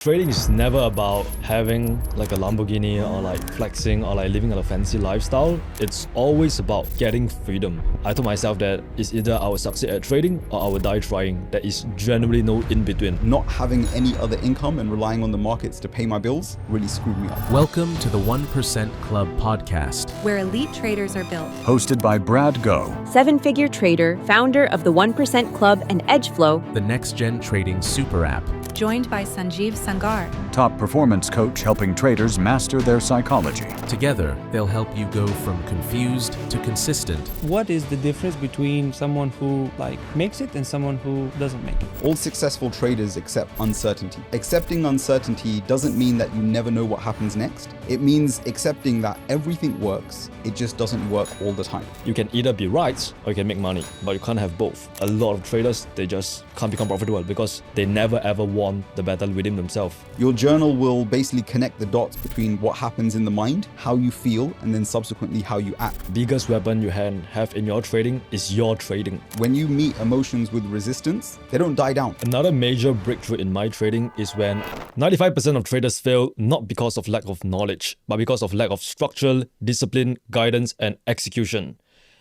Trading is never about having like a Lamborghini or like flexing or like living a fancy lifestyle. It's always about getting freedom. I told myself that it's either I will succeed at trading or I will die trying. There is generally no in between. Not having any other income and relying on the markets to pay my bills really screwed me up. Welcome to the 1% Club podcast, where elite traders are built. Hosted by Brad Go, seven-figure trader, founder of the 1% Club and EdgeFlo, the next-gen trading super app. Joined by Sanjeev Sangar, top performance coach helping traders master their psychology. Together, they'll help you go from confused to consistent. What is the difference between someone who makes it and someone who doesn't make it? All successful traders accept uncertainty. Accepting uncertainty doesn't mean that you never know what happens next. It means accepting that everything works, it just doesn't work all the time. You can either be right or you can make money, but you can't have both. A lot of traders, they just can't become profitable because they never ever won the battle within themselves. Your journal will basically connect the dots between what happens in the mind, how you feel, and then subsequently how you act. Biggest weapon you can have in your trading is your trading. When you meet emotions with resistance, they don't die down. Another major breakthrough in my trading is when 95% of traders fail not because of lack of knowledge, but because of lack of structure, discipline, guidance, and execution.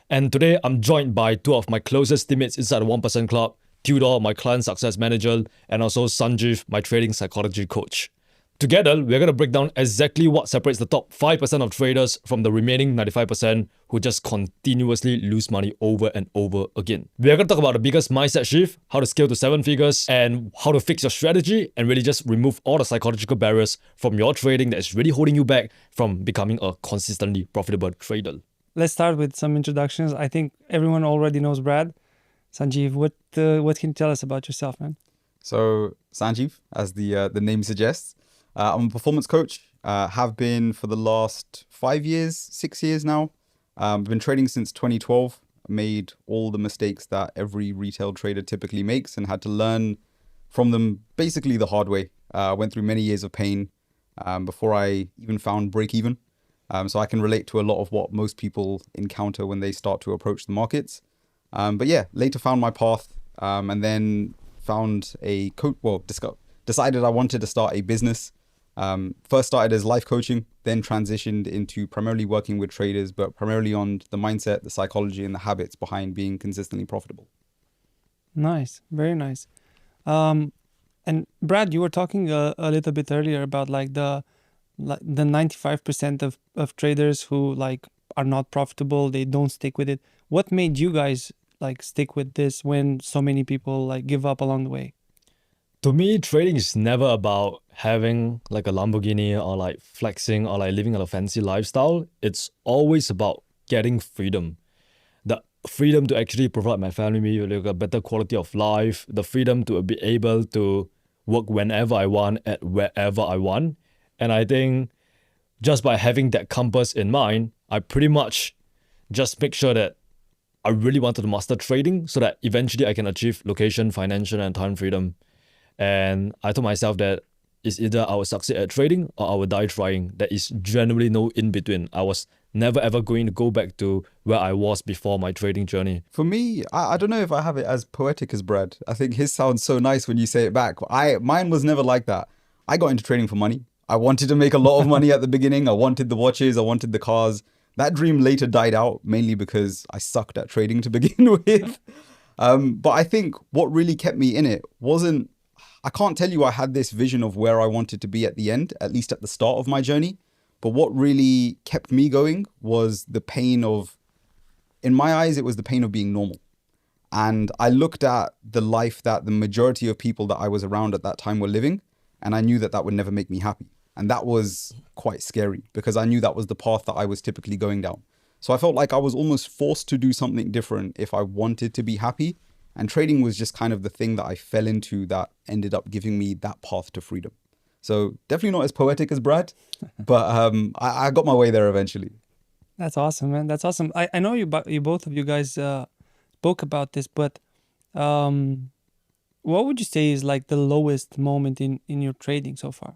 And today I'm joined by two of my closest teammates inside the 1% Club, Tudor, my client success manager, and also Sanjeev, my trading psychology coach. Together, we're going to break down exactly what separates the top 5% of traders from the remaining 95% who just continuously lose money over and over again. We're going to talk about the biggest mindset shift, how to scale to 7 figures, and how to fix your strategy and really just remove all the psychological barriers from your trading that is really holding you back from becoming a consistently profitable trader. Let's start with some introductions. I think everyone already knows Brad. Sanjeev, what can you tell us about yourself, man? So Sanjeev, as the name suggests, I'm a performance coach. Have been for the last 6 years now. I've been trading since 2012. Made all the mistakes that every retail trader typically makes and had to learn from them basically the hard way. Went through many years of pain before I even found breakeven. So I can relate to a lot of what most people encounter when they start to approach the markets. But yeah, later found my path and then found a coach. Decided I wanted to start a business. First started as life coaching, then transitioned into primarily working with traders, but primarily on the mindset, the psychology, and the habits behind being consistently profitable. Nice, very nice. And Brad, you were talking a little bit earlier about the 95% of traders who are not profitable. They don't stick with it. What made you guys stick with this when so many people give up along the way? To me, trading is never about having a Lamborghini or flexing or living a fancy lifestyle. It's always about getting freedom. The freedom to actually provide my family with a better quality of life, the freedom to be able to work whenever I want, at wherever I want. And I think just by having that compass in mind, I pretty much just make sure that I really wanted to master trading so that eventually I can achieve location, financial, and time freedom. And I told myself that it's either I will succeed at trading or I will die trying. There is generally no in between. I was never ever going to go back to where I was before my trading journey. For me, I don't know if I have it as poetic as Brad. I think his sounds so nice when you say it back. Mine was never like that. I got into trading for money. I wanted to make a lot of money at the beginning. I wanted the watches. I wanted the cars. That dream later died out, mainly because I sucked at trading to begin with. But I think what really kept me in it wasn't, I can't tell you I had this vision of where I wanted to be at the end, at least at the start of my journey. But what really kept me going was the pain of, in my eyes, it was the pain of being normal. And I looked at the life that the majority of people that I was around at that time were living, and I knew that that would never make me happy. And that was quite scary because I knew that was the path that I was typically going down. So I felt like I was almost forced to do something different if I wanted to be happy. And trading was just kind of the thing that I fell into that ended up giving me that path to freedom. So definitely not as poetic as Brad, but I got my way there eventually. That's awesome, man. That's awesome. I know you both of you guys spoke about this, but what would you say is the lowest moment in your trading so far?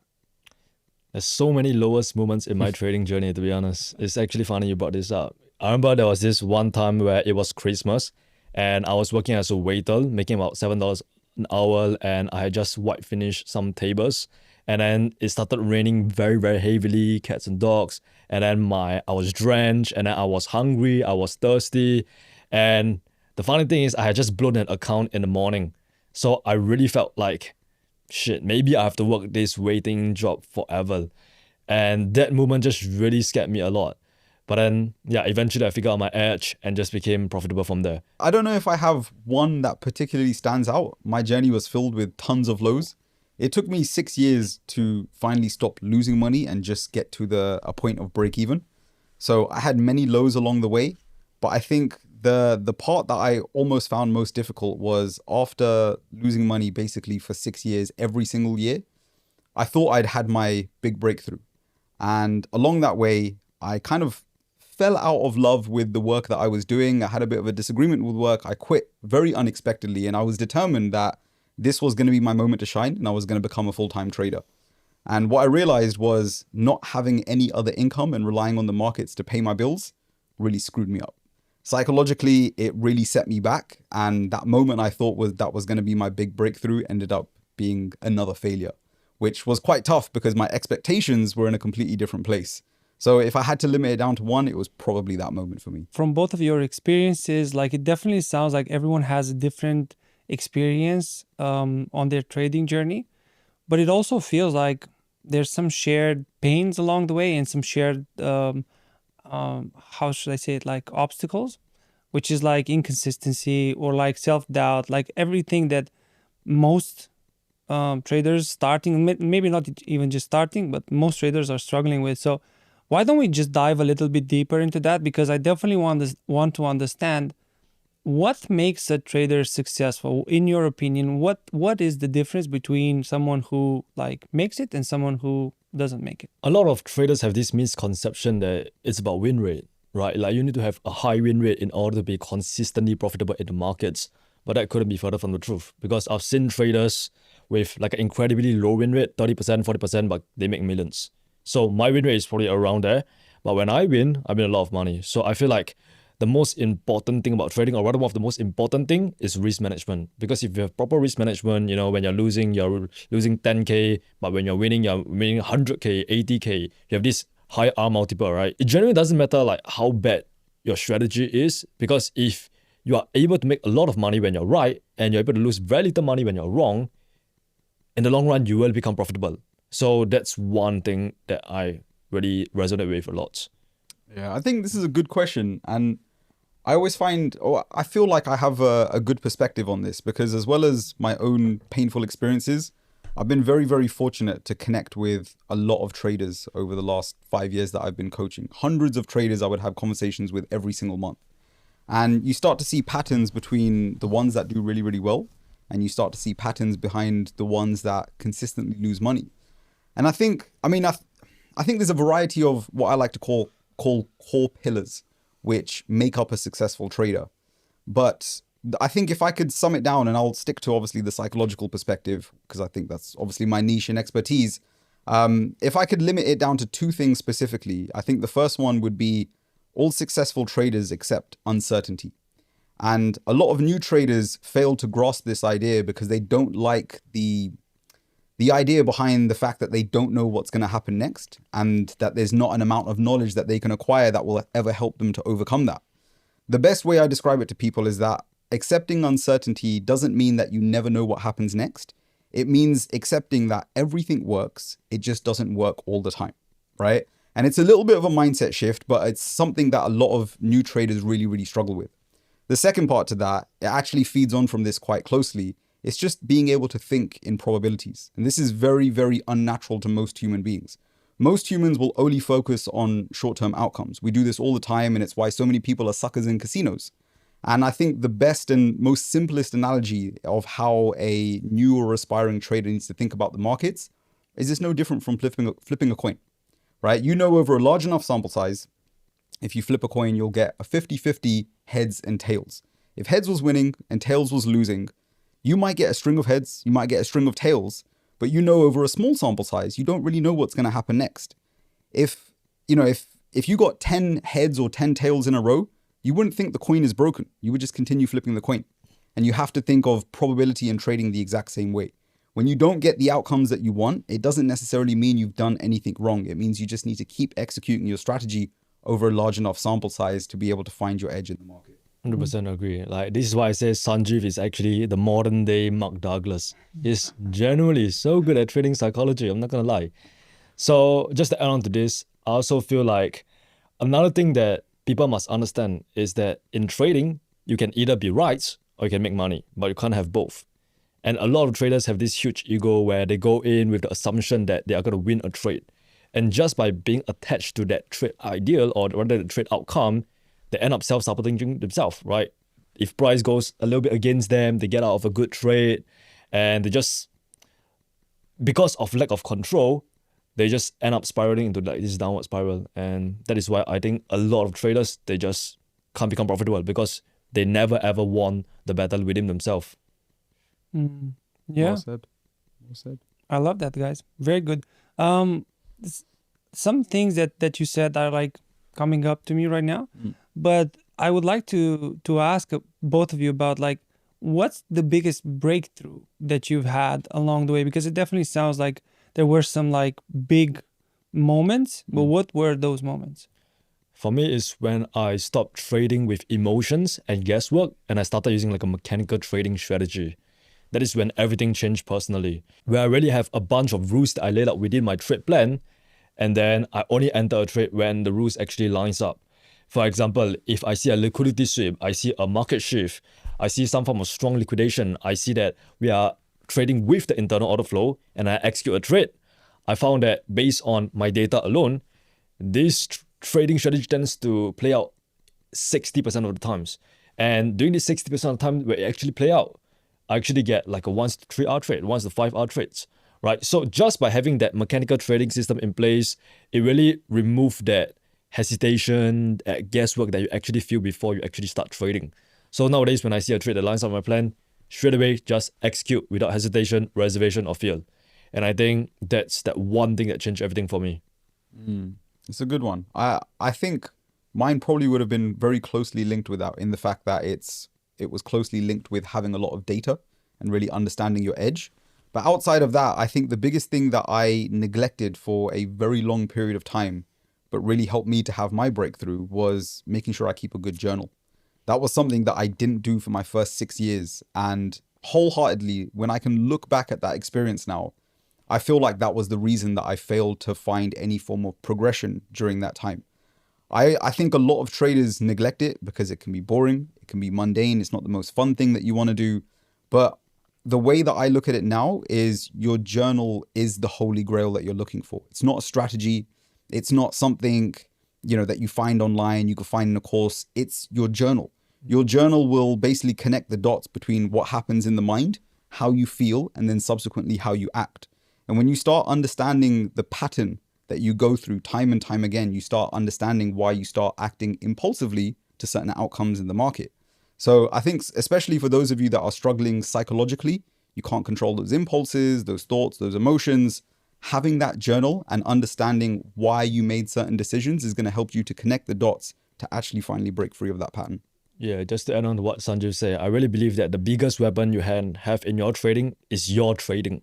There's so many lowest moments in my trading journey, to be honest. It's actually funny you brought this up. I remember there was this one time where it was Christmas and I was working as a waiter, making about $7 an hour, and I had just white finished some tables. and then it started raining very, very heavily, cats and dogs, and then I was drenched, and then I was hungry, I was thirsty, and the funny thing is I had just blown an account in the morning, so I really felt like, shit, maybe I have to work this waiting job forever, and that moment just really scared me a lot. But then, yeah, eventually I figured out my edge and just became profitable from there. I don't know if I have one that particularly stands out. My journey was filled with tons of lows. It took me 6 years to finally stop losing money and just get to a point of break even. So I had many lows along the way, but I think the part that I almost found most difficult was after losing money basically for 6 years, every single year, I thought I'd had my big breakthrough. And along that way, I kind of fell out of love with the work that I was doing. I had a bit of a disagreement with work. I quit very unexpectedly, and I was determined that this was going to be my moment to shine and I was going to become a full-time trader. And what I realized was not having any other income and relying on the markets to pay my bills really screwed me up. Psychologically, it really set me back. And that moment I thought was going to be my big breakthrough ended up being another failure, which was quite tough because my expectations were in a completely different place. So if I had to limit it down to one, it was probably that moment for me. From both of your experiences, like it definitely sounds like everyone has a different experience on their trading journey, but it also feels like there's some shared pains along the way and some shared, how should I say it, like obstacles, which is like inconsistency or like self-doubt, like everything that most traders starting, maybe not even just starting, but most traders are struggling with. So why don't we just dive a little bit deeper into that? Because I definitely want to understand what makes a trader successful. In your opinion, what is the difference between someone who like makes it and someone who doesn't make it? A lot of traders have this misconception that it's about win rate, right? Like you need to have a high win rate in order to be consistently profitable in the markets. But that couldn't be further from the truth, because I've seen traders with like an incredibly low win rate, 30%, 40%, but they make millions. So my win rate is probably around there. But when I win a lot of money. So I feel like the most important thing about trading, or rather one of the most important thing, is risk management. Because if you have proper risk management, you know, when you're losing 10K, but when you're winning 100K, 80K, you have this high R multiple, right? It generally doesn't matter like how bad your strategy is, because if you are able to make a lot of money when you're right, and you're able to lose very little money when you're wrong, in the long run, you will become profitable. So that's one thing that I really resonate with a lot. Yeah, I think this is a good question. And I always I feel like I have a good perspective on this, because as well as my own painful experiences, I've been very, very fortunate to connect with a lot of traders over the last 5 years that I've been coaching. Hundreds of traders I would have conversations with every single month. And you start to see patterns between the ones that do really, really well, and you start to see patterns behind the ones that consistently lose money. And I think there's a variety of what I like to call core pillars, which make up a successful trader. But I think if I could sum it down, and I'll stick to obviously the psychological perspective, because I think that's obviously my niche and expertise. If I could limit it down to two things specifically, I think the first one would be all successful traders accept uncertainty. And a lot of new traders fail to grasp this idea because they don't like the idea behind the fact that they don't know what's going to happen next, and that there's not an amount of knowledge that they can acquire that will ever help them to overcome that. The best way I describe it to people is that accepting uncertainty doesn't mean that you never know what happens next. It means accepting that everything works, it just doesn't work all the time, right? And it's a little bit of a mindset shift, but it's something that a lot of new traders really, really struggle with. The second part to that, it actually feeds on from this quite closely. It's just being able to think in probabilities. And this is very, very unnatural to most human beings. Most humans will only focus on short-term outcomes. We do this all the time, and it's why so many people are suckers in casinos. And I think the best and most simplest analogy of how a new or aspiring trader needs to think about the markets is it's no different from flipping a coin, right? You know, over a large enough sample size, if you flip a coin, you'll get a 50-50 heads and tails. If heads was winning and tails was losing, you might get a string of heads, you might get a string of tails, but you know, over a small sample size, you don't really know what's going to happen next. If you got 10 heads or 10 tails in a row, you wouldn't think the coin is broken. You would just continue flipping the coin. And you have to think of probability and trading the exact same way. When you don't get the outcomes that you want, it doesn't necessarily mean you've done anything wrong. It means you just need to keep executing your strategy over a large enough sample size to be able to find your edge in the market. 100% agree. Like, this is why I say Sanjeev is actually the modern day Mark Douglas. He's genuinely so good at trading psychology, I'm not gonna lie. So just to add on to this, I also feel like another thing that people must understand is that in trading, you can either be right or you can make money, but you can't have both. And a lot of traders have this huge ego where they go in with the assumption that they are going to win a trade. And just by being attached to that trade ideal or rather the trade outcome, they end up self-sabotaging themselves, right? If price goes a little bit against them, they get out of a good trade and they just, because of lack of control, they just end up spiraling into like this downward spiral. And that is why I think a lot of traders, they just can't become profitable because they never ever won the battle within themselves. Yeah, Well said. Well said. I love that, guys. Very good. Some things that you said are like coming up to me right now, but I would like to ask both of you about like what's the biggest breakthrough that you've had along the way, because it definitely sounds like there were some like big moments, but what were those moments? For me, it's when I stopped trading with emotions and guesswork and I started using like a mechanical trading strategy. That is when everything changed personally, where I really have a bunch of rules that I laid out within my trade plan, and then I only enter a trade when the rules actually lines up. For example, if I see a liquidity sweep, I see a market shift, I see some form of strong liquidation, I see that we are trading with the internal order flow, and I execute a trade, I found that based on my data alone, this trading strategy tends to play out 60% of the times. And during this 60% of the time where it actually play out, I actually get like a 1 to 3 hour trade, 1 to 5 hour trades, right? So just by having that mechanical trading system in place, it really removed that hesitation, that guesswork that you actually feel before you actually start trading. So nowadays, when I see a trade that lines up my plan, straight away just execute without hesitation, reservation, or fear. And I think that's that one thing that changed everything for me. It's a good one. I think mine probably would have been very closely linked with that in the fact that it was closely linked with having a lot of data and really understanding your edge. But outside of that, I think the biggest thing that I neglected for a very long period of time, but really helped me to have my breakthrough, was making sure I keep a good journal. That was something that I didn't do for my first 6 years. And wholeheartedly, when I can look back at that experience now, I feel like that was the reason that I failed to find any form of progression during that time. I think a lot of traders neglect it because it can be boring, it can be mundane, it's not the most fun thing that you want to do. But the way that I look at it now is your journal is the holy grail that you're looking for. It's not a strategy. It's not something, that you find online, you can find in a course. It's your journal. Your journal will basically connect the dots between what happens in the mind, how you feel, and then subsequently how you act. And when you start understanding the pattern that you go through time and time again, you start understanding why you start acting impulsively to certain outcomes in the market. So I think especially for those of you that are struggling psychologically, you can't control those impulses, those thoughts, those emotions, having that journal and understanding why you made certain decisions is going to help you to connect the dots to actually finally break free of that pattern. Yeah, just to add on to what Sanjeev said, I really believe that the biggest weapon you have in your trading is your trading.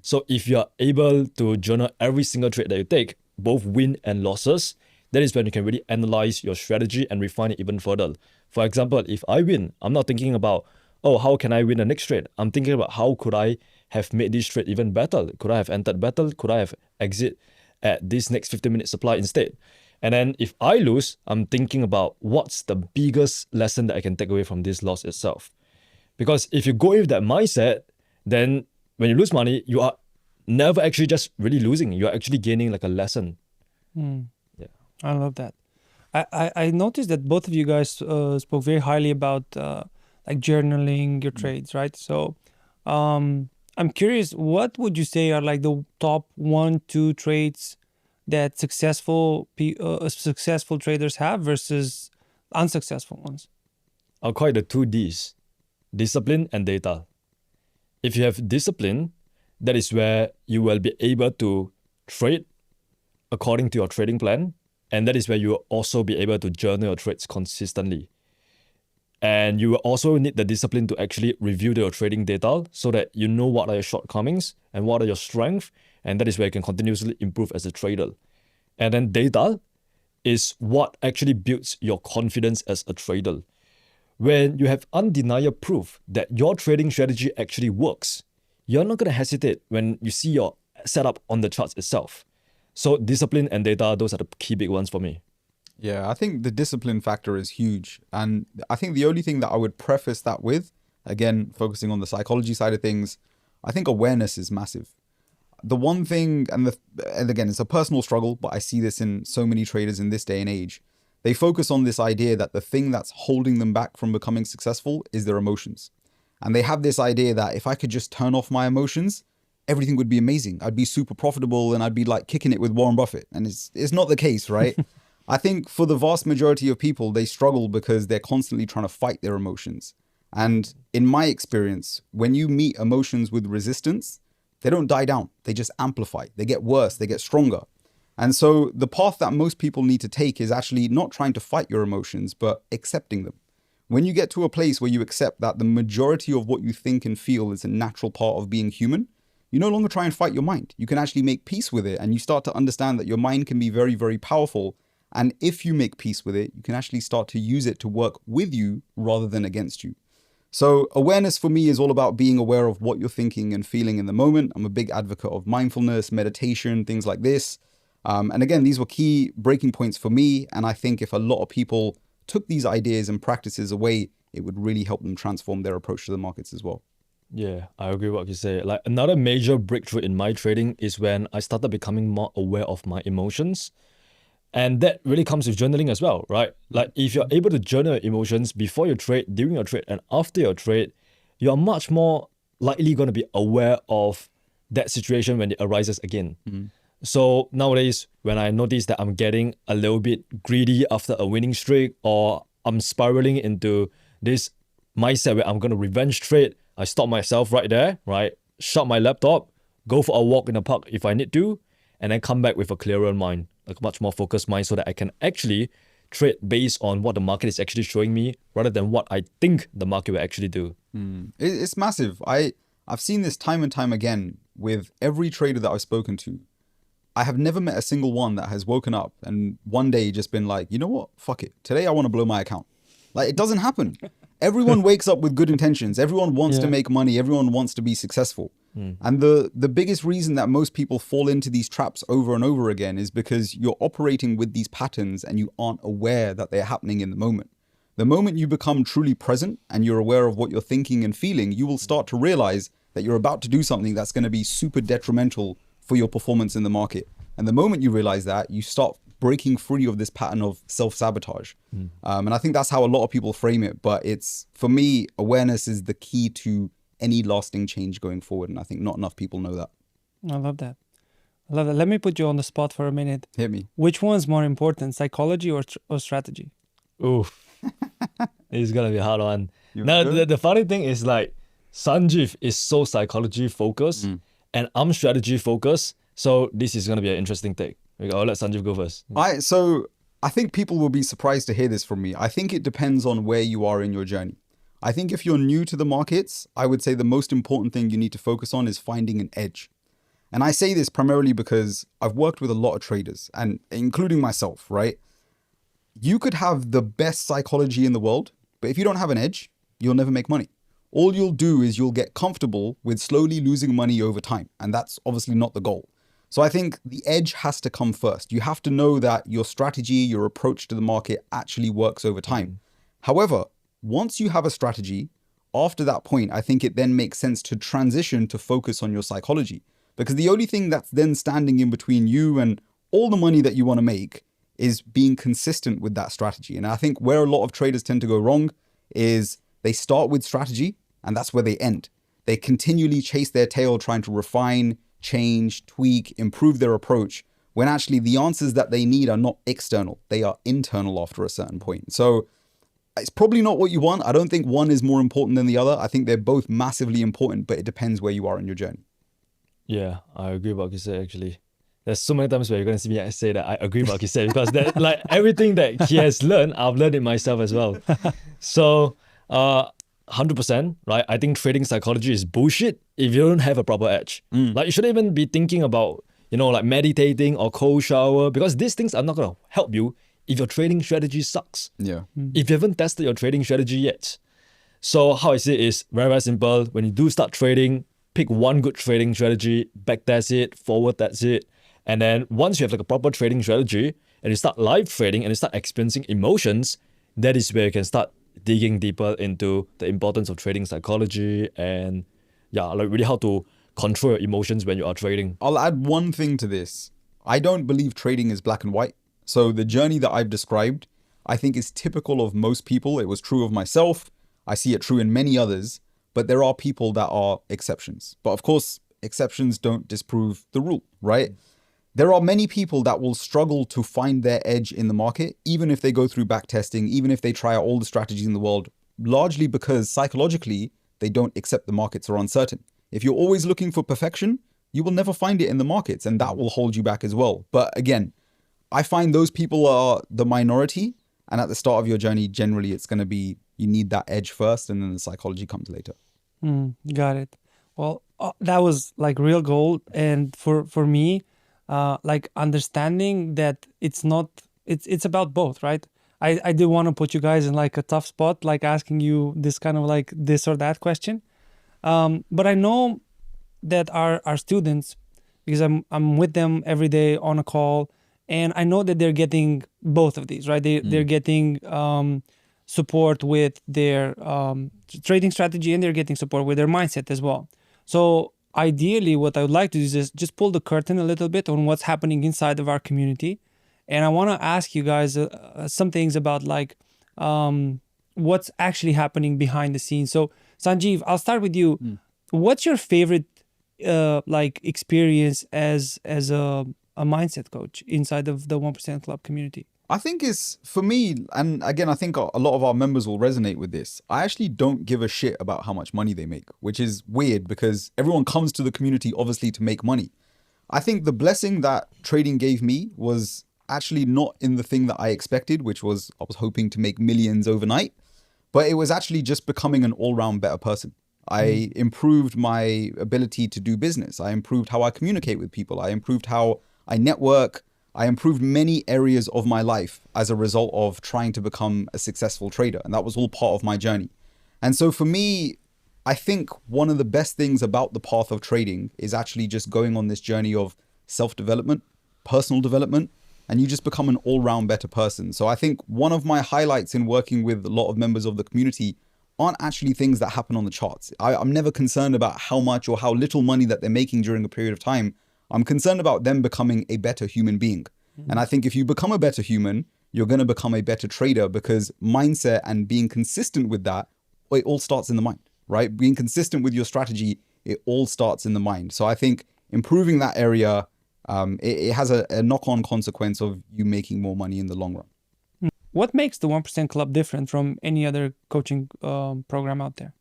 So if you're able to journal every single trade that you take, both win and losses, that is when you can really analyze your strategy and refine it even further. For example, if I win, I'm not thinking about, oh, how can I win the next trade? I'm thinking about how could I have made this trade even better? Could I have entered better? Could I have exit at this next 15-minute supply instead? And then if I lose, I'm thinking about what's the biggest lesson that I can take away from this loss itself. Because if you go with that mindset, then when you lose money, you are never actually just really losing. You're actually gaining like a lesson. Yeah. I love that. I noticed that both of you guys spoke very highly about like journaling your trades, right? So I'm curious, what would you say are like the top 1-2 traits that successful traders have versus unsuccessful ones? I'll call it the 2 Ds, discipline and data. If you have discipline, that is where you will be able to trade according to your trading plan. And that is where you will also be able to journal your trades consistently. And you will also need the discipline to actually review your trading data so that you know what are your shortcomings and what are your strengths. And that is where you can continuously improve as a trader. And then data is what actually builds your confidence as a trader. When you have undeniable proof that your trading strategy actually works, you're not going to hesitate when you see your setup on the charts itself. So discipline and data, those are the key big ones for me. Yeah, I think the discipline factor is huge. And I think the only thing that I would preface that with, again, focusing on the psychology side of things, I think awareness is massive. The one thing, and again, it's a personal struggle, but I see this in so many traders in this day and age. They focus on this idea that the thing that's holding them back from becoming successful is their emotions. And they have this idea that if I could just turn off my emotions, everything would be amazing. I'd be super profitable and I'd be like kicking it with Warren Buffett. And it's not the case, right? I think for the vast majority of people, they struggle because they're constantly trying to fight their emotions. And in my experience, when you meet emotions with resistance, they don't die down. They just amplify. They get worse. They get stronger. And so the path that most people need to take is actually not trying to fight your emotions, but accepting them. When you get to a place where you accept that the majority of what you think and feel is a natural part of being human, you no longer try and fight your mind. You can actually make peace with it. And you start to understand that your mind can be very, very powerful. And if you make peace with it, you can actually start to use it to work with you rather than against you. So awareness for me is all about being aware of what you're thinking and feeling in the moment. I'm a big advocate of mindfulness, meditation, things like this. And again, these were key breaking points for me. And I think if a lot of people took these ideas and practices away, it would really help them transform their approach to the markets as well. Yeah, I agree with what you say. Like another major breakthrough in my trading is when I started becoming more aware of my emotions. And that really comes with journaling as well, right? Like if you're able to journal your emotions before you trade, during your trade, and after your trade, you are much more likely going to be aware of that situation when it arises again. So nowadays, when I notice that I'm getting a little bit greedy after a winning streak, or I'm spiraling into this mindset where I'm going to revenge trade, I stop myself right there, right? Shut my laptop, go for a walk in the park if I need to, and then come back with a clearer mind, like a much more focused mind, so that I can actually trade based on what the market is actually showing me rather than what I think the market will actually do. It's massive. I've seen this time and time again with every trader that I've spoken to. I have never met a single one that has woken up and one day just been like, you know what? Fuck it. Today I want to blow my account. Like, it doesn't happen. Everyone wakes up with good intentions. Everyone wants to make money. Everyone wants to be successful. And the biggest reason that most people fall into these traps over and over again is because you're operating with these patterns and you aren't aware that they're happening in the moment. The moment you become truly present and you're aware of what you're thinking and feeling, you will start to realize that you're about to do something that's going to be super detrimental for your performance in the market. And the moment you realize that, you start breaking free of this pattern of self-sabotage. And I think that's how a lot of people frame it. But for me, awareness is the key to any lasting change going forward. And I think not enough people know that. I love that. Let me put you on the spot for a minute. Hit me. Which one's more important, psychology or strategy? Oof. It's going to be a hard one. Now, the funny thing is like, Sanjeev is so psychology focused and I'm strategy focused. So this is going to be an interesting take. I'll let Sanjeev go first. So I think people will be surprised to hear this from me. I think it depends on where you are in your journey. I think if you're new to the markets, I would say the most important thing you need to focus on is finding an edge. And I say this primarily because I've worked with a lot of traders, and including myself, right? You could have the best psychology in the world, but if you don't have an edge, you'll never make money. All you'll do is you'll get comfortable with slowly losing money over time. And that's obviously not the goal. So I think the edge has to come first. You have to know that your strategy, your approach to the market actually works over time. However, once you have a strategy, after that point, I think it then makes sense to transition to focus on your psychology. Because the only thing that's then standing in between you and all the money that you want to make is being consistent with that strategy. And I think where a lot of traders tend to go wrong is they start with strategy and that's where they end. They continually chase their tail trying to refine, change, tweak, improve their approach, when actually the answers that they need are not external. They are internal after a certain point. So it's probably not what you want. I don't think one is more important than the other. I think they're both massively important, but it depends where you are in your journey. Yeah, I agree with what you said actually. There's so many times where you're going to see me say that I agree with what you said because that, like everything that he has learned, I've learned it myself as well. So 100%, right? I think trading psychology is bullshit if you don't have a proper edge. Like you shouldn't even be thinking about, like meditating or cold shower, because these things are not going to help you if your trading strategy sucks. Yeah. If you haven't tested your trading strategy yet. So how I say it is very, very simple. When you do start trading, pick one good trading strategy, back test it, forward test it. And then once you have like a proper trading strategy and you start live trading and you start experiencing emotions, that is where you can start digging deeper into the importance of trading psychology and like really how to control your emotions when you are trading. I'll add one thing to this. I don't believe trading is black and white. So the journey that I've described, I think is typical of most people. It was true of myself. I see it true in many others, but there are people that are exceptions. But of course, exceptions don't disprove the rule, right? There are many people that will struggle to find their edge in the market, even if they go through back testing, even if they try out all the strategies in the world, largely because psychologically, they don't accept the markets are uncertain. If you're always looking for perfection, you will never find it in the markets, and that will hold you back as well. But again, I find those people are the minority, and at the start of your journey, generally it's going to be, you need that edge first, and then the psychology comes later. Got it. Well, that was like real gold. And for me, like understanding that it's about both, right? I did want to put you guys in like a tough spot, like asking you this kind of like this or that question. But I know that our students, because I'm with them every day on a call, and I know that they're getting both of these, right? They're getting support with their trading strategy, and they're getting support with their mindset as well. So ideally, what I would like to do is just pull the curtain a little bit on what's happening inside of our community. And I want to ask you guys some things about like what's actually happening behind the scenes. So Sanjeev, I'll start with you. What's your favorite like experience as a mindset coach inside of the 1% Club community? I think it's, for me, and again, I think a lot of our members will resonate with this. I actually don't give a shit about how much money they make, which is weird because everyone comes to the community obviously to make money. I think the blessing that trading gave me was actually not in the thing that I expected, which was I was hoping to make millions overnight, but it was actually just becoming an all-round better person. I improved my ability to do business. I improved how I communicate with people. I improved how I network. I improved many areas of my life as a result of trying to become a successful trader. And that was all part of my journey. And so for me, I think one of the best things about the path of trading is actually just going on this journey of self-development, personal development, and you just become an all-round better person. So I think one of my highlights in working with a lot of members of the community aren't actually things that happen on the charts. I'm never concerned about how much or how little money that they're making during a period of time. I'm concerned about them becoming a better human being. And I think if you become a better human, you're going to become a better trader, because mindset and being consistent with that, it all starts in the mind, right? Being consistent with your strategy, it all starts in the mind. So I think improving that area, it has a knock-on consequence of you making more money in the long run. What makes the 1% Club different from any other coaching program out there?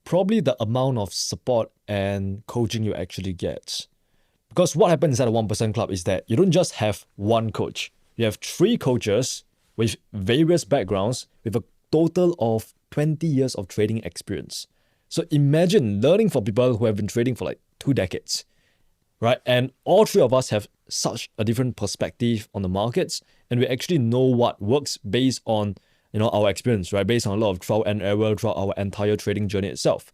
Probably the amount of support and coaching you actually get. Because what happens inside a 1% Club is that you don't just have one coach. You have 3 coaches with various backgrounds with a total of 20 years of trading experience. So imagine learning from people who have been trading for like 2 decades, right? And all 3 of us have such a different perspective on the markets, and we actually know what works based on our experience, right? Based on a lot of trial and error throughout our entire trading journey itself.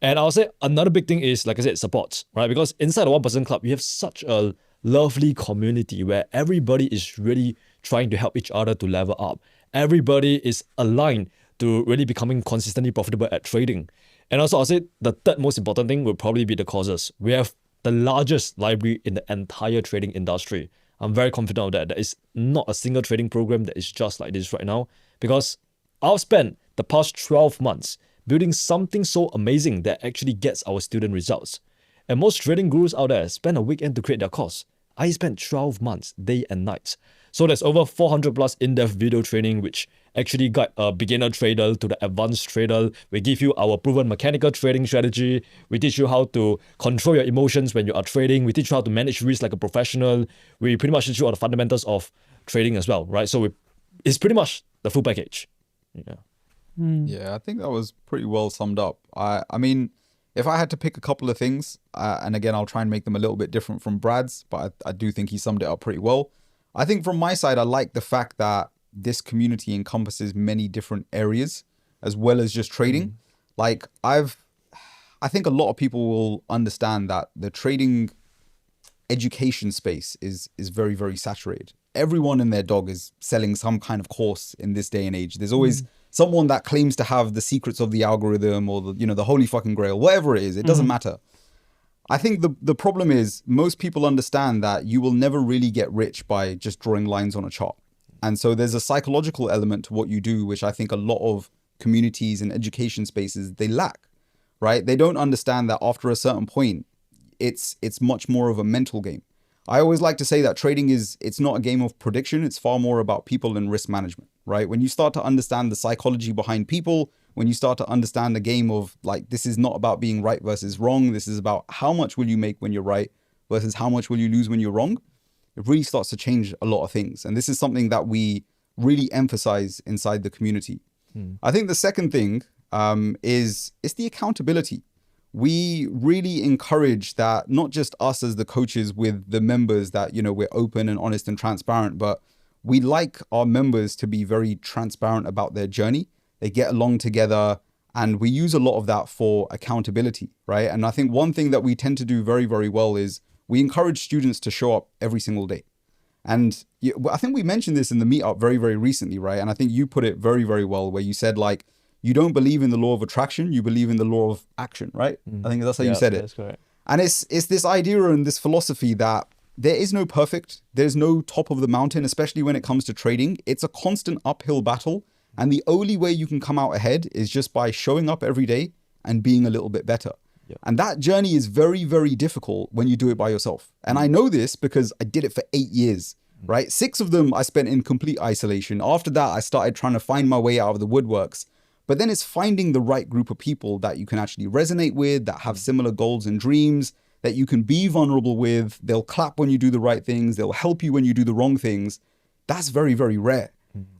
And I'll say another big thing is, like I said, support, right? Because inside the 1% Club, you have such a lovely community where everybody is really trying to help each other to level up. Everybody is aligned to really becoming consistently profitable at trading. And also, I'll say the third most important thing would probably be the courses. We have the largest library in the entire trading industry. I'm very confident of that. There is not a single trading program that is just like this right now, because I've spent the past 12 months building something so amazing that actually gets our student results. And most trading gurus out there spend a weekend to create their course. I spent 12 months, day and night. So there's over 400 plus in-depth video training, which actually guide a beginner trader to the advanced trader. We give you our proven mechanical trading strategy. We teach you how to control your emotions when you are trading. We teach you how to manage risk like a professional. We pretty much teach you all the fundamentals of trading as well, right? So it's pretty much the full package. Yeah. Yeah, I think that was pretty well summed up. I mean, if I had to pick a couple of things, and again, I'll try and make them a little bit different from Brad's, but I do think he summed it up pretty well. I think from my side, I like the fact that this community encompasses many different areas as well as just trading. Like I think a lot of people will understand that the trading education space is very, very saturated. Everyone and their dog is selling some kind of course in this day and age. There's always someone that claims to have the secrets of the algorithm or the holy fucking grail, whatever it is. It doesn't matter. I think the problem is most people understand that you will never really get rich by just drawing lines on a chart. And so there's a psychological element to what you do, which I think a lot of communities and education spaces, they lack, right? They don't understand that after a certain point, it's much more of a mental game. I always like to say that trading it's not a game of prediction. It's far more about people and risk management, right? When you start to understand the psychology behind people, when you start to understand the game of like, this is not about being right versus wrong. This is about how much will you make when you're right versus how much will you lose when you're wrong. It really starts to change a lot of things. And this is something that we really emphasize inside the community. I think the second thing is the accountability. We really encourage that, not just us as the coaches with the members, that, we're open and honest and transparent, but we like our members to be very transparent about their journey. They get along together, and we use a lot of that for accountability, right? And I think one thing that we tend to do very, very well is we encourage students to show up every single day. And I think we mentioned this in the meetup very, very recently, right? And I think you put it very, very well, where you said, like, you don't believe in the law of attraction, you believe in the law of action, right? I think that's how you said it. That's correct. And it's this idea and this philosophy that there is no perfect, there's no top of the mountain, especially when it comes to trading. It's a constant uphill battle. And the only way you can come out ahead is just by showing up every day and being a little bit better. And that journey is very, very difficult when you do it by yourself. And I know this because I did it for 8 years, right? 6 of them I spent in complete isolation. After that, I started trying to find my way out of the woodworks. But then it's finding the right group of people that you can actually resonate with, that have similar goals and dreams, that you can be vulnerable with. They'll clap when you do the right things. They'll help you when you do the wrong things. That's very, very rare.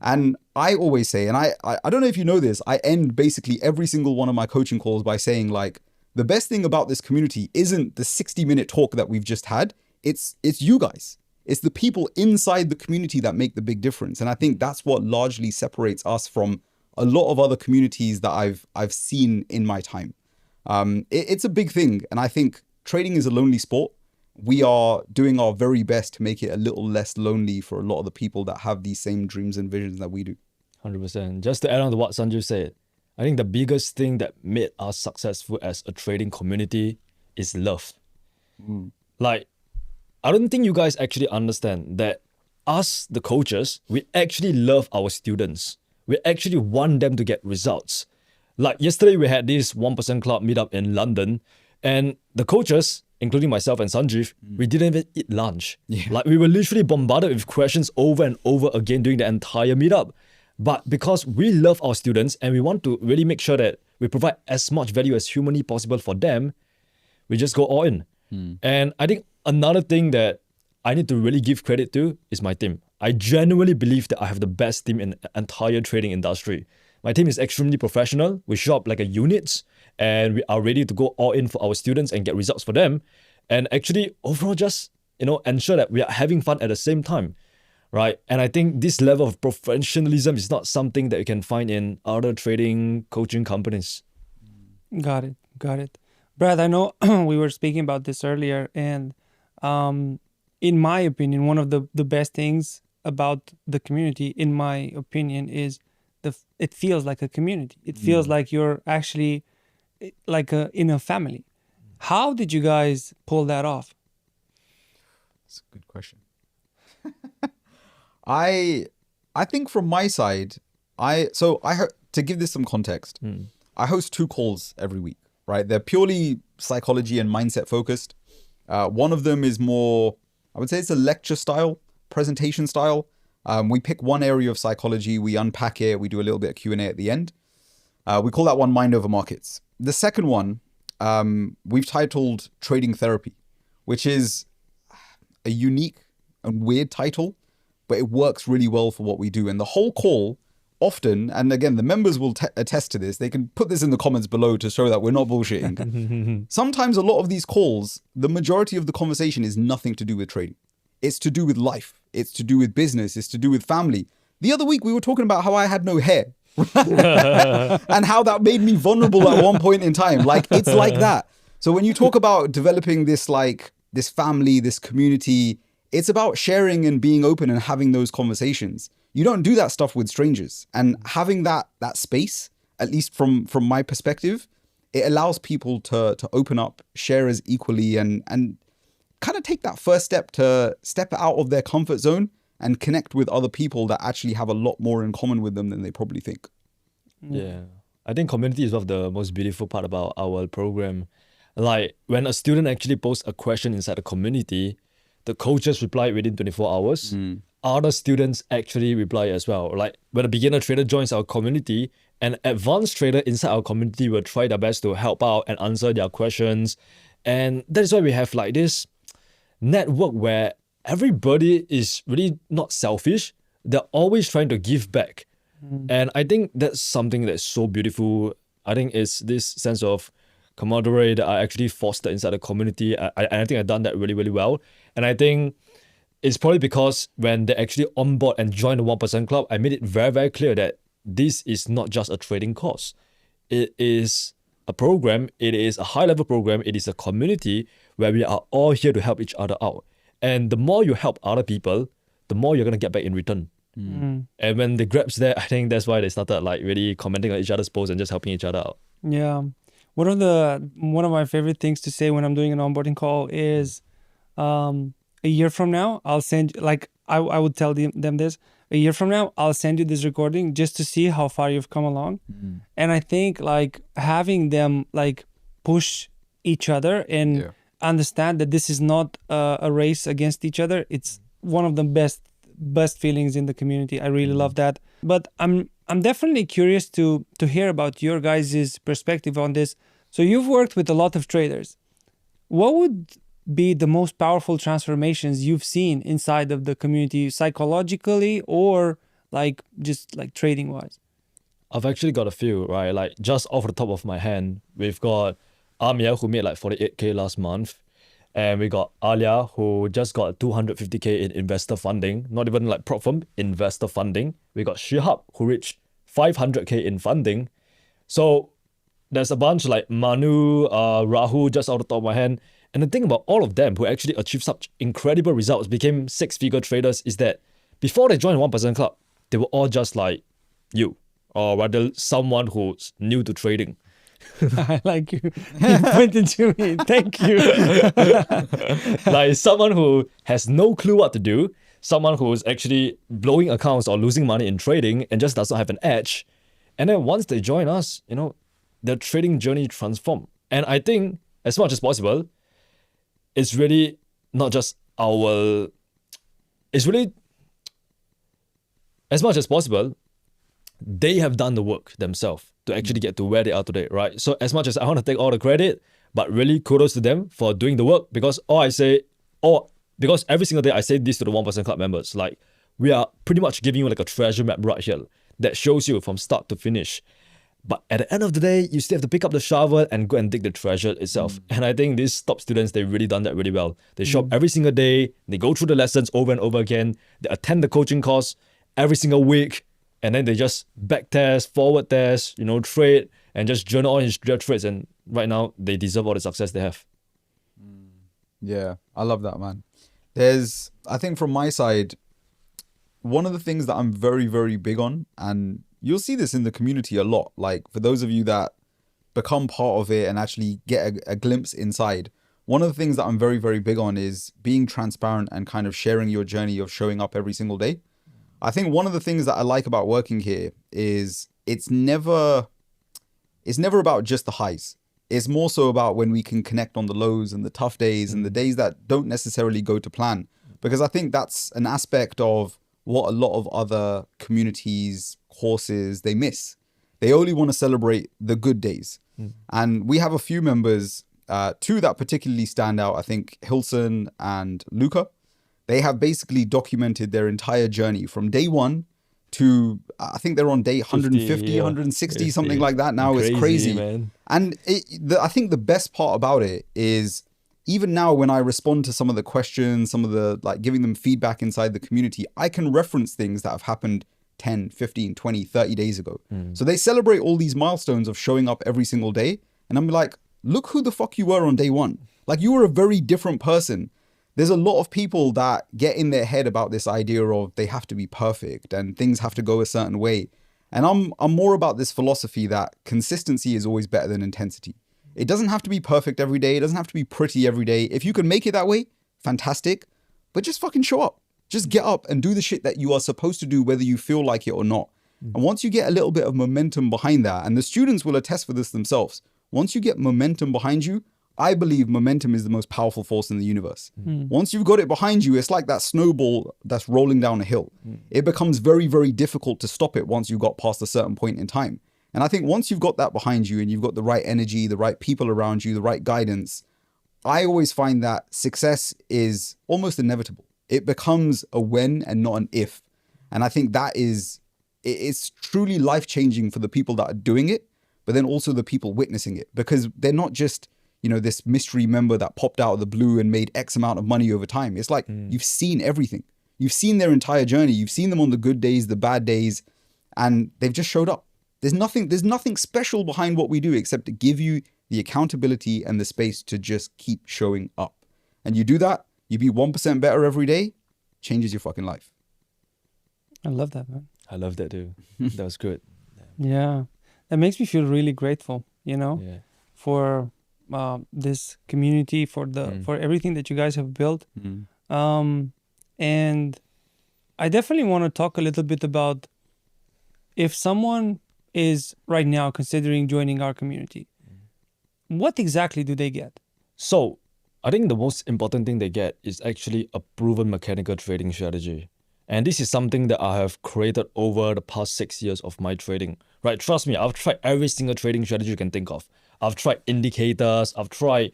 And I always say, and I don't know if you know this, I end basically every single one of my coaching calls by saying, like, the best thing about this community isn't the 60-minute talk that we've just had. It's you guys. It's the people inside the community that make the big difference. And I think that's what largely separates us from a lot of other communities that I've seen in my time. It's a big thing. And I think trading is a lonely sport. We are doing our very best to make it a little less lonely for a lot of the people that have these same dreams and visions that we do. 100%. Just to add on to what Sanjeev said, I think the biggest thing that made us successful as a trading community is love. Like, I don't think you guys actually understand that us, the coaches, we actually love our students. We actually want them to get results. Like yesterday, we had this 1% Club meetup in London, and the coaches, including myself and Sanjeev, we didn't even eat lunch. Like, we were literally bombarded with questions over and over again during the entire meetup. But because we love our students and we want to really make sure that we provide as much value as humanly possible for them, we just go all in. And I think another thing that I need to really give credit to is my team. I genuinely believe that I have the best team in the entire trading industry. My team is extremely professional. We show up like a unit, and we are ready to go all in for our students and get results for them. And actually, overall, just ensure that we are having fun at the same time, right? And I think this level of professionalism is not something that you can find in other trading coaching companies. Got it. Brad, I know we were speaking about this earlier, and in my opinion, one of the best things about the community, in my opinion, is it feels like a community. It feels like you're actually like in a family. How did you guys pull that off? That's a good question. I think from my side, to give this some context, I host 2 calls every week, right? They're purely psychology and mindset focused. One of them is more, I would say it's a lecture style, presentation style. We pick one area of psychology, we unpack it, we do a little bit of Q&A at the end. We call that one Mind Over Markets. The second one, we've titled Trading Therapy, which is a unique and weird title, but it works really well for what we do. And the whole call often, and again, the members will attest to this, they can put this in the comments below to show that we're not bullshitting. Sometimes a lot of these calls, the majority of the conversation is nothing to do with trading. It's to do with life. It's to do with business. It's to do with family. The other week, we were talking about how I had no hair and how that made me vulnerable at one point in time. Like, it's like that. So when you talk about developing this, like, this family, this community, it's about sharing and being open and having those conversations. You don't do that stuff with strangers. And having that space, at least from my perspective, it allows people to open up, share as equally, and kind of take that first step to step out of their comfort zone and connect with other people that actually have a lot more in common with them than they probably think. Yeah. I think community is one of the most beautiful part about our program. Like, when a student actually posts a question inside the community, the coaches reply within 24 hours. Other students actually reply as well. Like, when a beginner trader joins our community, an advanced trader inside our community will try their best to help out and answer their questions. And that is why we have like this network where everybody is really not selfish. They're always trying to give back. And I think that's something that's so beautiful. I think it's this sense of camaraderie that I actually fostered inside the community. I think I've done that really, really well. And I think it's probably because when they actually on board and join the 1% club, I made it very, very clear that this is not just a trading course. It is a program. It is a high-level program. It is a community where we are all here to help each other out. And the more you help other people, the more you're going to get back in return. And when the grabs there, I think that's why they started like really commenting on each other's posts and just helping each other out. Yeah. One of my favorite things to say when I'm doing an onboarding call is a year from now, I'll send, like, I would tell them this, a year from now, I'll send you this recording just to see how far you've come along. And I think like having them like push each other and understand that this is not a race against each other. It's one of the best feelings in the community. I really love that. But I'm definitely curious to hear about your guys' perspective on this. So you've worked with a lot of traders. What would be the most powerful transformations you've seen inside of the community, psychologically or like just like trading wise? I've actually got a few, right? Like, just off the top of my hand, we've got Amir, who made like 48K last month. And we got Alia, who just got 250K in investor funding, not even like prop firm, investor funding. We got Shihab, who reached 500K in funding. So there's a bunch like Manu, Rahul, just out of the top of my hand. And the thing about all of them who actually achieved such incredible results, became six-figure traders, is that before they joined 1% Club, they were all just like you, or rather someone who's new to trading. I like you. You pointed to me. Thank you. Like someone who has no clue what to do, someone who's actually blowing accounts or losing money in trading and just doesn't have an edge. And then once they join us, you know, their trading journey transforms. And I think as much as possible, it's really not just it's really, as much as possible, they have done the work themselves to actually get to where they are today, right? So as much as I want to take all the credit, but really kudos to them for doing the work, because because every single day I say this to the 1% Club members, like, we are pretty much giving you like a treasure map right here that shows you from start to finish. But at the end of the day, you still have to pick up the shovel and go and dig the treasure itself. And I think these top students, they've really done that really well. They show up every single day, they go through the lessons over and over again, they attend the coaching course every single week, and then they just back test, forward test, you know, trade, and just journal all their trades. And right now, they deserve all the success they have. Yeah, I love that, man. I think from my side, one of the things that I'm very, very big on, and you'll see this in the community a lot, like for those of you that become part of it and actually get a glimpse inside, one of the things that I'm very, very big on is being transparent and kind of sharing your journey of showing up every single day. I think one of the things that I like about working here is it's never about just the highs. It's more so about when we can connect on the lows and the tough days and the days that don't necessarily go to plan. Because I think that's an aspect of what a lot of other communities, courses, they miss. They only want to celebrate the good days. And we have a few members, two that particularly stand out, I think Hilson and Luca. They have basically documented their entire journey from day one to, I think they're on day 150, 50, yeah. 160, It's something like that now. It's crazy. man. And I think the best part about it is even now when I respond to some of the questions, some of the like giving them feedback inside the community, I can reference things that have happened 10, 15, 20, 30 days ago. So they celebrate all these milestones of showing up every single day. And I'm like, look who the fuck you were on day one. Like you were a very different person. There's a lot of people that get in their head about this idea of they have to be perfect and things have to go a certain way. And I'm more about this philosophy that consistency is always better than intensity. It doesn't have to be perfect every day. It doesn't have to be pretty every day. If you can make it that way, fantastic. But just fucking show up. Just get up and do the shit that you are supposed to do, whether you feel like it or not. And once you get a little bit of momentum behind that, and the students will attest for this themselves, once you get momentum behind you, I believe momentum is the most powerful force in the universe. Once you've got it behind you, it's like that snowball that's rolling down a hill. It becomes very, very difficult to stop it once you got past a certain point in time. And I think once you've got that behind you and you've got the right energy, the right people around you, the right guidance, I always find that success is almost inevitable. It becomes a when and not an if. And I think that it's truly life-changing for the people that are doing it, but then also the people witnessing it, because they're not just, you know, this mystery member that popped out of the blue and made X amount of money over time. It's like you've seen everything. You've seen their entire journey. You've seen them on the good days, the bad days, and they've just showed up. There's nothing special behind what we do except to give you the accountability and the space to just keep showing up. And you do that, you be 1% better every day, changes your fucking life. I love that, man. I love that too. That was good. Yeah. That makes me feel really grateful, you know, Yeah. for this community, for everything that you guys have built. And I definitely want to talk a little bit about if someone is right now considering joining our community, what exactly do they get? So I think the most important thing they get is actually a proven mechanical trading strategy. And this is something that I have created over the past 6 years of my trading. Right? Trust me, I've tried every single trading strategy you can think of. I've tried indicators, I've tried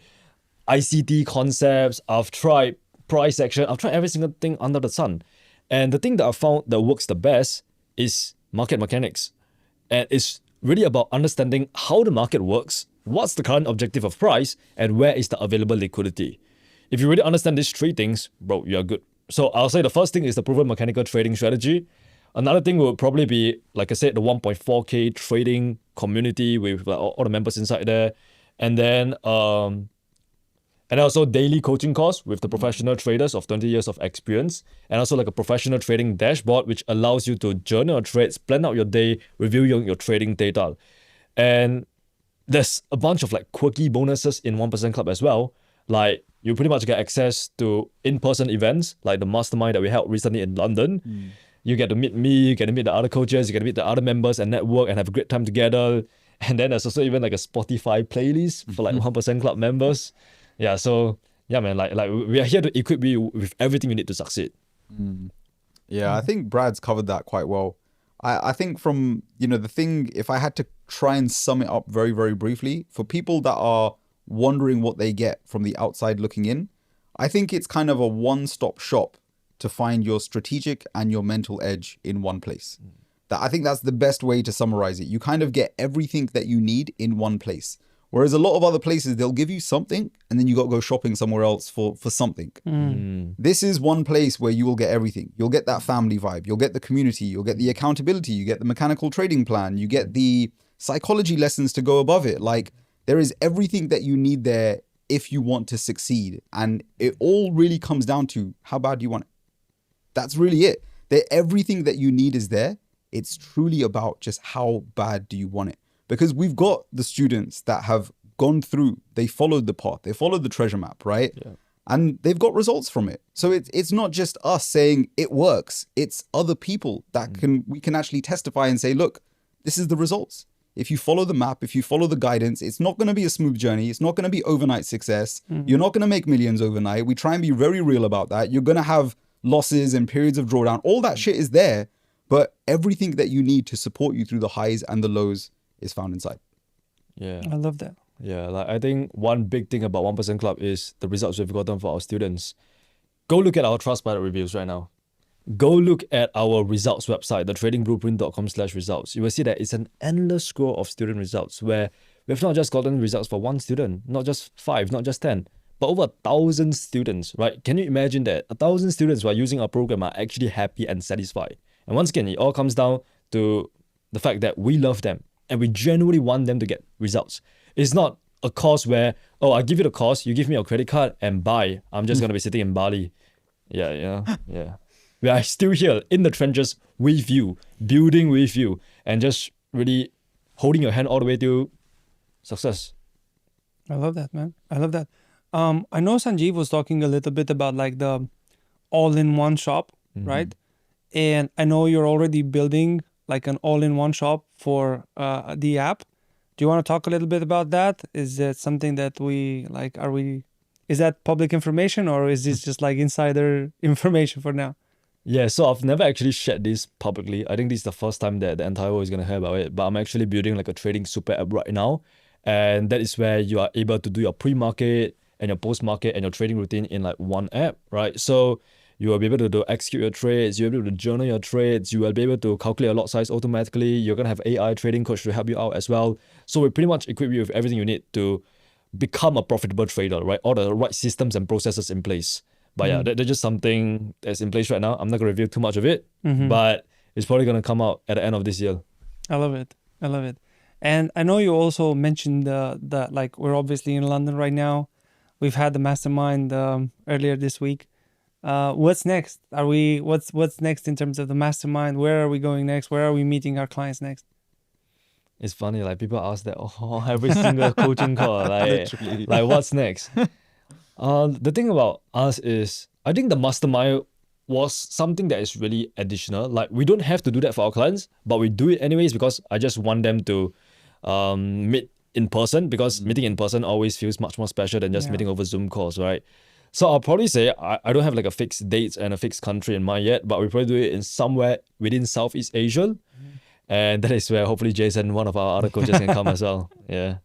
ICT concepts, I've tried price action, I've tried every single thing under the sun. And the thing that I found that works the best is market mechanics. And it's really about understanding how the market works, what's the current objective of price, and where is the available liquidity. If you really understand these three things, bro, you're good. So I'll say the first thing is the proven mechanical trading strategy. Another thing will probably be, like I said, the 1.4K trading community with like, all the members inside there. And then also daily coaching course with the professional traders of 20 years of experience. And also like a professional trading dashboard, which allows you to journal your trades, plan out your day, review your trading data. And there's a bunch of like quirky bonuses in 1% Club as well. Like you pretty much get access to in-person events, like the mastermind that we held recently in London. You get to meet me, you get to meet the other coaches, you get to meet the other members and network and have a great time together. And then there's also even like a Spotify playlist for like 1% Club members. Yeah, so yeah, man, like we are here to equip you with everything you need to succeed. Yeah, I think Brad's covered that quite well. I think from, the thing, if I had to try and sum it up very, very briefly, for people that are wondering what they get from the outside looking in, I think it's kind of a one-stop shop to find your strategic and your mental edge in one place. I think that's the best way to summarize it. You kind of get everything that you need in one place. Whereas a lot of other places, they'll give you something and then you got to go shopping somewhere else for something. This is one place where you will get everything. You'll get that family vibe. You'll get the community. You'll get the accountability. You get the mechanical trading plan. You get the psychology lessons to go above it. Like there is everything that you need there if you want to succeed. And it all really comes down to how bad do you want it? That's really it. Everything that you need is there. It's truly about just how bad do you want it? Because we've got the students that have gone through, they followed the path, they followed the treasure map, right? Yeah. And they've got results from it. So it's not just us saying it works. It's other people that we can actually testify and say, look, this is the results. If you follow the map, if you follow the guidance, it's not going to be a smooth journey. It's not going to be overnight success. You're not going to make millions overnight. We try and be very real about that. You're going to have losses and periods of drawdown. All that shit is there. But everything that you need to support you through the highs and the lows is found inside. Yeah. I love that. Yeah, like I think one big thing about 1% Club is the results we've gotten for our students. Go look at our Trustpilot reviews right now. go look at our results website, the tradingblueprint.com/results. You will see that it's an endless scroll of student results where we've not just gotten results for one student, not just 5, not just 10, but over 1,000 students, right? Can you imagine that 1,000 students who are using our program are actually happy and satisfied? And once again, it all comes down to the fact that we love them and we genuinely want them to get results. It's not a course where, oh, I give you the course, you give me your credit card and bye. I'm just going to be sitting in Bali. Yeah. We are still here in the trenches with you, building with you, and just really holding your hand all the way to success. I love that, man. I love that. I know Sanjeev was talking a little bit about like the all-in-one shop, right? And I know you're already building like an all-in-one shop for the app. Do you want to talk a little bit about that? Is that something that we like? Is that public information or is this just like insider information for now? Yeah, so I've never actually shared this publicly. I think this is the first time that the entire world is going to hear about it. But I'm actually building like a trading super app right now. And that is where you are able to do your pre-market and your post-market and your trading routine in like one app, right? So you will be able to execute your trades, you'll be able to journal your trades, you will be able to calculate your lot size automatically. You're going to have AI trading coach to help you out as well. So we pretty much equip you with everything you need to become a profitable trader, right? All the right systems and processes in place. But yeah, that's just something that's in place right now. I'm not going to reveal too much of it, but it's probably going to come out at the end of this year. I love it. And I know you also mentioned that like we're obviously in London right now. We've had the mastermind earlier this week. What's next? What's next in terms of the mastermind? Where are we going next? Where are we meeting our clients next? It's funny, like people ask that every single coaching call, like what's next? The thing about us is, I think the mastermind was something that is really additional. Like we don't have to do that for our clients, but we do it anyways because I just want them to meet in person, because meeting in person always feels much more special than just meeting over Zoom calls, right? So I'll probably say I don't have like a fixed date and a fixed country in mind yet, but we probably do it in somewhere within Southeast Asia. And that is where hopefully Jason, one of our other coaches, can come as well. Yeah.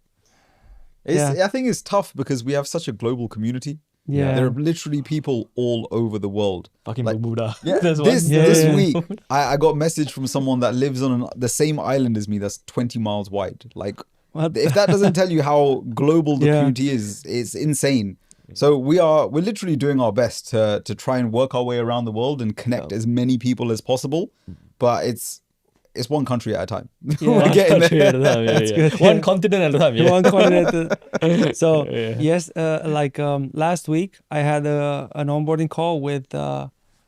I think it's tough because we have such a global community. Yeah. There are literally people all over the world. Fucking Like, Bermuda. Yeah, That's this week, I got a message from someone that lives on the same island as me that's 20 miles wide. Like, if that doesn't tell you how global the community is, it's insane. So we're literally doing our best to try and work our way around the world and connect as many people as possible. But it's one country at a time. We're getting there. At a time. Yeah. One continent at a time. Yeah. One continent. So yes, last week I had an onboarding call with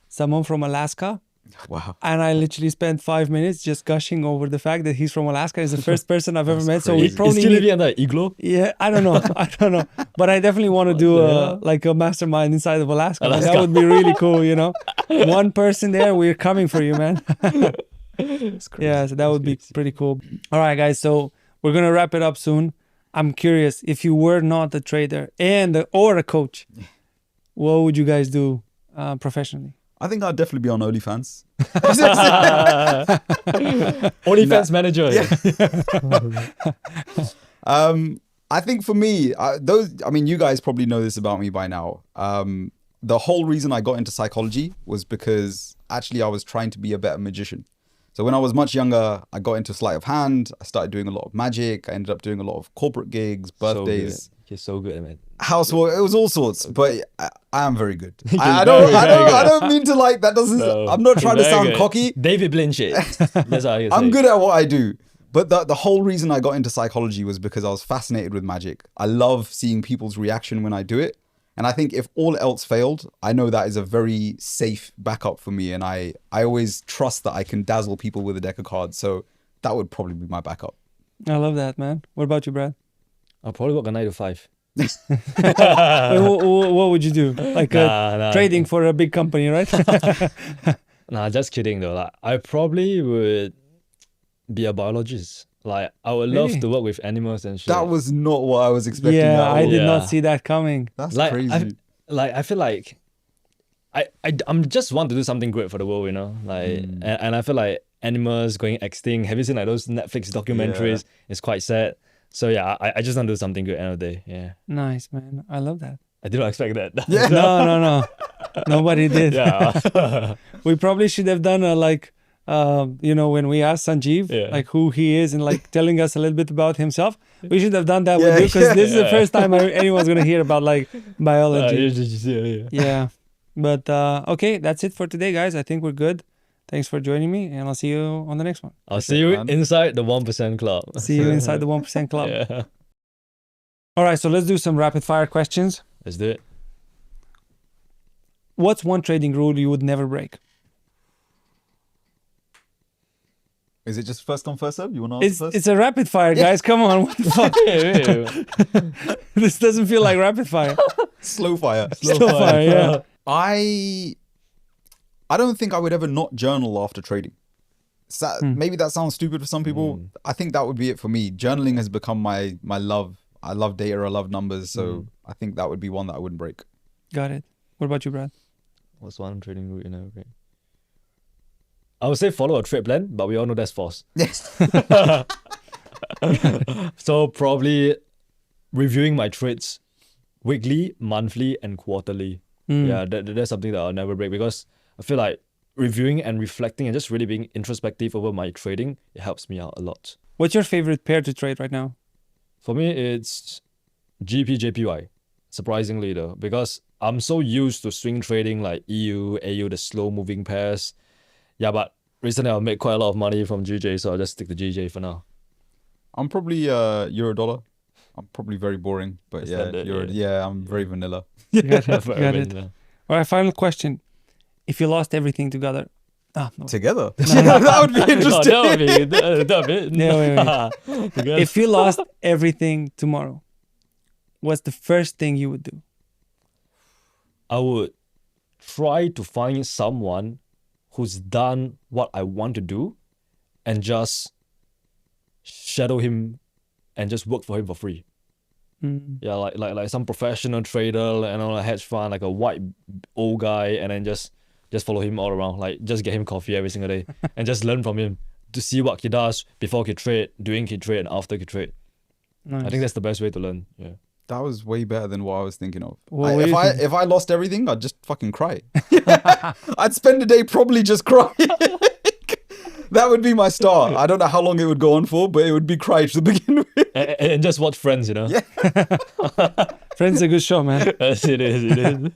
someone from Alaska. Wow. And I literally spent 5 minutes just gushing over the fact that he's from Alaska. He's the first person I've ever met. So we probably Is he living under an igloo? Yeah, I don't know. But I definitely want to do a mastermind inside of Alaska. That would be really cool, you know. One person there, we're coming for you, man. Yeah, so that would be pretty cool. All right, guys. So we're gonna wrap it up soon. I'm curious, if you were not a trader or a coach, what would you guys do professionally? I think I'd definitely be on OnlyFans. OnlyFans manager. Yeah. I think for me, you guys probably know this about me by now. The whole reason I got into psychology was because actually I was trying to be a better magician. So when I was much younger, I got into sleight of hand. I started doing a lot of magic. I ended up doing a lot of corporate gigs, birthdays. You're so good, man. Housework, it was all sorts, but I am very good. I don't mean to like, that doesn't, I'm not trying to sound cocky. David Blanchett. That's how I'm good at what I do. But the whole reason I got into psychology was because I was fascinated with magic. I love seeing people's reaction when I do it. And I think if all else failed, I know that is a very safe backup for me. And I always trust that I can dazzle people with a deck of cards. So that would probably be my backup. I love that, man. What about you, Brad? I'll probably work a 9 to 5. What would you do? Like trading for a big company, right? Nah, just kidding though. Like, I probably would be a biologist. Like, I would love to work with animals and shit. That was not what I was expecting. Yeah, I did not see that coming. That's like, crazy. I feel like I'm just want to do something great for the world, you know? Like, and I feel like animals going extinct. Have you seen like those Netflix documentaries? Yeah. It's quite sad. So yeah, I just want to do something good at the end of the day. Yeah. Nice, man. I love that. I did not expect that. Yeah. No. Nobody did. Yeah. We probably should have done when we asked Sanjeev Yeah. like who he is and like telling us a little bit about himself. We should have done that Yeah, with you because yeah. this is the first time anyone's gonna hear about like biology. Yeah. Yeah. But okay, that's it for today, guys. I think we're good. Thanks for joining me, and I'll see you on the next one. I'll see you man. inside the 1% club. See you inside the 1% club. Yeah. All right, so let's do some rapid fire questions. Let's do it. What's one trading rule you would never break? Is it just first come, first serve? You want to answer It's first? it's a rapid fire, guys. Come on, what the fuck? This doesn't feel like rapid fire. Slow fire. Slow fire, yeah. I don't think I would ever not journal after trading. Maybe that sounds stupid for some people. I think that would be it for me. Journaling has become my love. I love data. I love numbers. So I think that would be one that I wouldn't break. Got it. What about you, Brad? What's one trading route you never break? I would say follow a trade plan, but we all know that's false. Yes. So probably reviewing my trades weekly, monthly, and quarterly. Yeah, that's something that I'll never break because I feel like reviewing and reflecting and just really being introspective over my trading, it helps me out a lot. What's your favorite pair to trade right now? For me, it's GP/JPY, surprisingly though, because I'm so used to swing trading like EU, AU, the slow moving pairs. Yeah, but recently I've made quite a lot of money from GJ, so I'll just stick to GJ for now. I'm probably euro dollar. I'm probably very boring, but Standard, I'm very vanilla. Got it. Very Got it. vanilla. All right, final question. If you lost everything together. No. Together. Yeah, that would be interesting. That would be. Yeah, wait. If you lost everything tomorrow, what's the first thing you would do? I would try to find someone who's done what I want to do and just shadow him and just work for him for free. Yeah, like some professional trader and a hedge fund, like a white old guy, and then just follow him all around. Like just get him coffee every single day and just learn from him to see what he does before he trade, during he trade, and after he trade. Nice. I think that's the best way to learn. Yeah. That was way better than what I was thinking of. What were you thinking? If I lost everything, I'd just fucking cry. I'd spend the day probably just crying. That would be my start. I don't know how long it would go on for, but it would be cry to begin with. And just watch Friends, you know? Yeah. Friends, a good show, man. Yes, it is.